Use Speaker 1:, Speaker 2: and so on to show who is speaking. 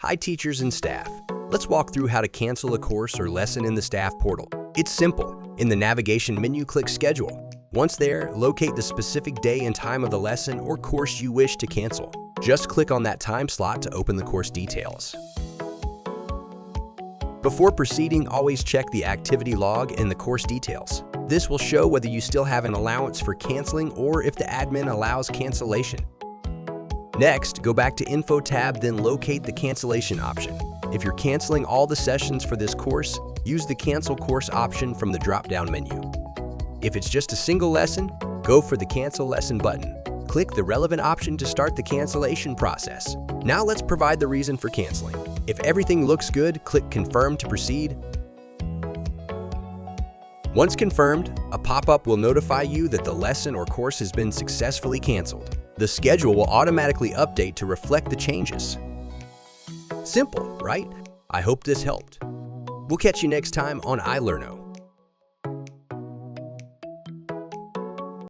Speaker 1: Hi teachers and staff. Let's walk through how to cancel a course or lesson in the staff portal. It's simple. In the navigation menu, click Schedule. Once there, locate the specific day and time of the lesson or course you wish to cancel. Just click on that time slot to open the course details. Before proceeding, always check the activity log in the course details. This will show whether you still have an allowance for canceling or if the admin allows cancellation. Next, go back to Info tab, then locate the cancellation option. If you're canceling all the sessions for this course, use the Cancel Course option from the drop-down menu. If it's just a single lesson, go for the Cancel Lesson button. Click the relevant option to start the cancellation process. Now let's provide the reason for canceling. If everything looks good, click Confirm to proceed. Once confirmed, a pop-up will notify you that the lesson or course has been successfully canceled. The schedule will automatically update to reflect the changes. Simple, right? I hope this helped. We'll catch you next time on ilerno.